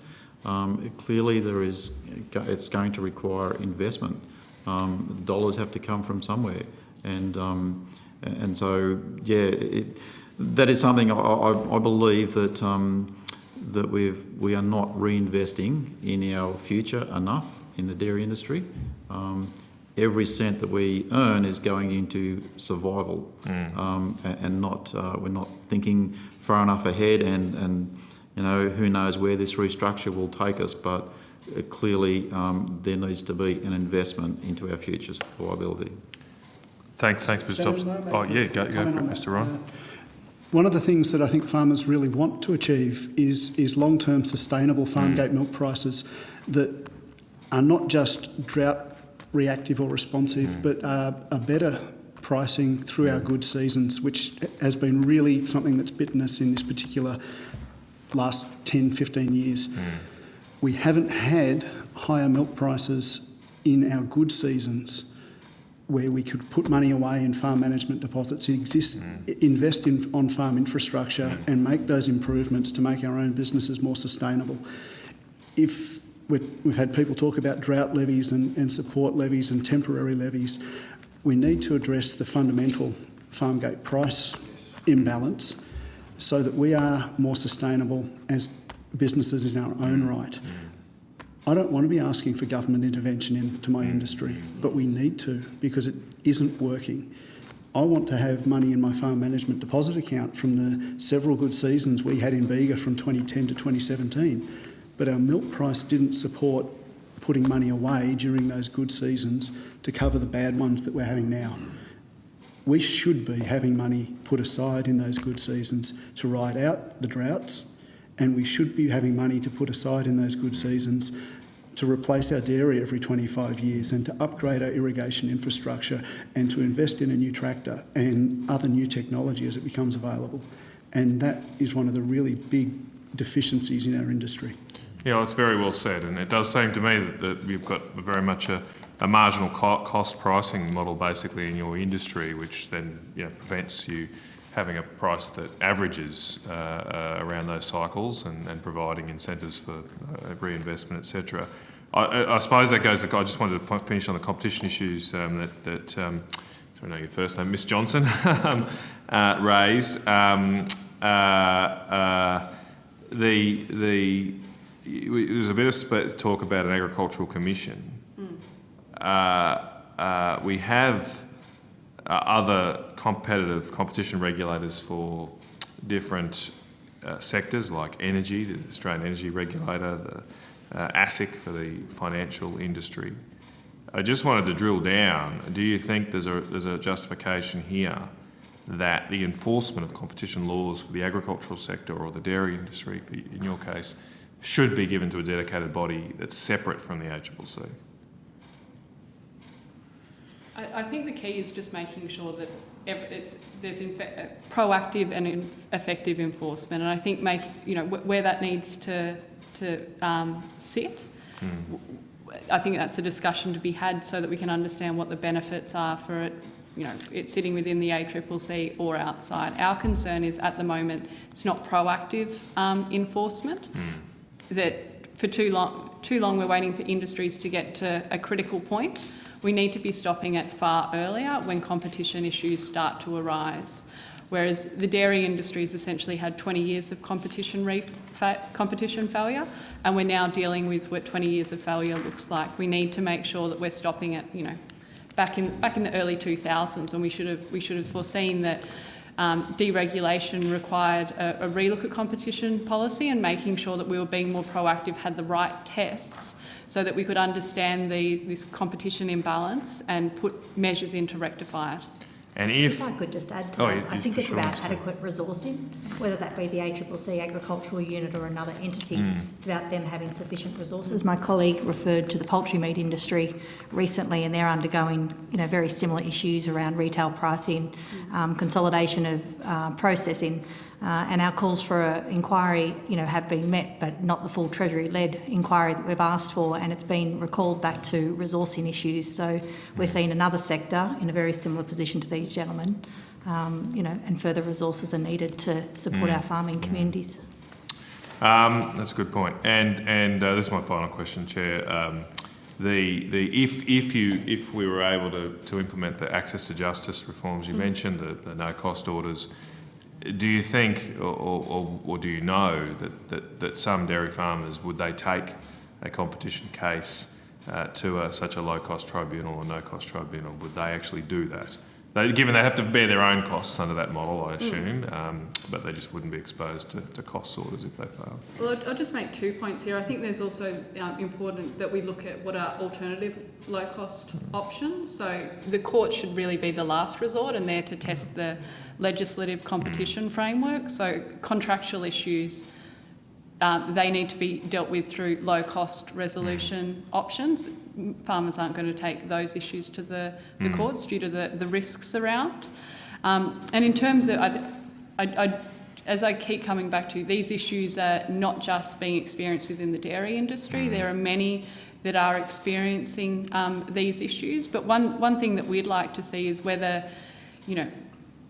Clearly, it's going to require investment. Dollars have to come from somewhere, and so that is something I believe that that we are not reinvesting in our future enough in the dairy industry. Every cent that we earn is going into survival, and not we're not thinking far enough ahead. And who knows where this restructure will take us, but clearly there needs to be an investment into our future viability. Thanks, Mr. Thompson. Oh yeah, go for it, Mr. Ryan. One of the things that I think farmers really want to achieve is long-term sustainable farm gate milk prices that are not just drought reactive or responsive, but are better pricing through our good seasons, which has been really something that's bitten us in this particular last 10, 15 years. We haven't had higher milk prices in our good seasons where we could put money away in farm management deposits, invest in on-farm infrastructure and make those improvements to make our own businesses more sustainable. If we've had people talk about drought levies and support levies and temporary levies, we need to address the fundamental farm gate price imbalance so that we are more sustainable as businesses in our own right. I don't want to be asking for government intervention into my industry, but we need to because it isn't working. I want to have money in my farm management deposit account from the several good seasons we had in Bega from 2010 to 2017, but our milk price didn't support putting money away during those good seasons to cover the bad ones that we're having now. We should be having money put aside in those good seasons to ride out the droughts, and we should be having money to put aside in those good seasons to replace our dairy every 25 years and to upgrade our irrigation infrastructure and to invest in a new tractor and other new technology as it becomes available. And that is one of the really big deficiencies in our industry. Yeah, well, it's very well said, and it does seem to me that you've got very much a marginal cost pricing model basically in your industry, which then prevents you having a price that averages around those cycles and providing incentives for reinvestment, etc. I suppose that goes. I just wanted to finish on the competition issues that sorry, I know your first name, Miss Johnson, raised. There's a bit of talk about an agricultural commission. We have other competition regulators for different sectors like energy, the Australian Energy Regulator, the ASIC for the financial industry. I just wanted to drill down. Do you think there's a justification here that the enforcement of competition laws for the agricultural sector or the dairy industry, in your case, should be given to a dedicated body that's separate from the ACCC? I think the key is just making sure that there's proactive and effective enforcement, and I think where that needs to sit. I think that's a discussion to be had so that we can understand what the benefits are for it. It's sitting within the ACCC or outside. Our concern is at the moment it's not proactive enforcement. That for too long we're waiting for industries to get to a critical point. We need to be stopping it far earlier when competition issues start to arise. Whereas the dairy industry's essentially had 20 years of competition failure, and we're now dealing with what 20 years of failure looks like. We need to make sure that we're stopping it, back in the early 2000s when we should have foreseen that deregulation required a relook at competition policy and making sure that we were being more proactive, had the right tests so that we could understand this competition imbalance and put measures in to rectify it. And if I could just add to that, I think it's about adequate resourcing, whether that be the ACCC agricultural unit or another entity. It's about them having sufficient resources. My colleague referred to the poultry meat industry recently, and they're undergoing very similar issues around retail pricing, consolidation of processing. And our calls for an inquiry, have been met, but not the full Treasury-led inquiry that we've asked for, and it's been recalled back to resourcing issues. So we're seeing another sector in a very similar position to these gentlemen, and further resources are needed to support our farming communities. That's a good point. And this is my final question, Chair. If we were able to implement the access to justice reforms, you mentioned the no cost orders. Do you think, or do you know that some dairy farmers, would they take a competition case to such a low cost tribunal or no cost tribunal? Would they actually do that? Given they have to bear their own costs under that model, I assume, but they just wouldn't be exposed to cost orders if they fail. Well, I'll just make 2 points here. I think there's also important that we look at what are alternative low-cost options. So the court should really be the last resort and there to test the legislative competition framework. So contractual issues, they need to be dealt with through low-cost resolution options. Farmers aren't going to take those issues to the courts due to the risks around. And in terms of, as I keep coming back to, these issues are not just being experienced within the dairy industry. There are many that are experiencing these issues. But one thing that we'd like to see is whether,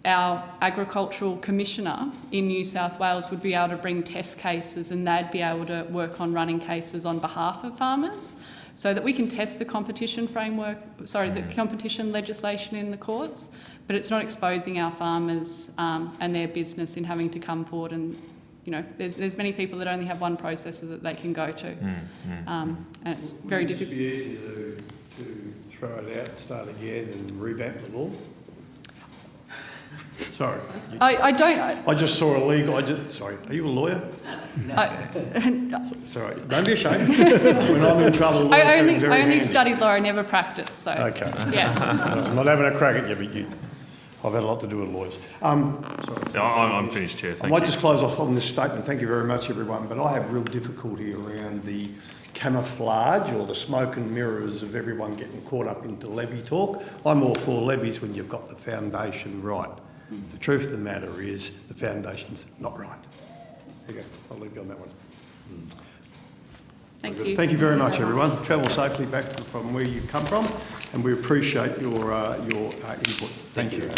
our agricultural commissioner in New South Wales would be able to bring test cases and they'd be able to work on running cases on behalf of farmers so that we can test the competition the competition legislation in the courts, but it's not exposing our farmers and their business in having to come forward and, there's many people that only have one processor that they can go to. And it's very difficult. Would it just be easier to throw it out, start again and revamp the law? Sorry. I don't... I just saw a legal... sorry, are you a lawyer? No. Sorry, don't be ashamed. When I'm in trouble, I only studied law, I never practiced, so... Okay. Yeah. I'm not having a crack at you, but I've had a lot to do with lawyers. No, I'm finished, Chair. Thank I might you. just close off on this statement. Thank you very much, everyone. But I have real difficulty around the camouflage or the smoke and mirrors of everyone getting caught up into levy talk. I'm all for levies when you've got the foundation right. The truth of the matter is the foundation's not right. There you go. I'll leave you on that one. Thank you. Thank you very much, everyone. Travel safely back from where you've come from, and we appreciate your input. Thank you.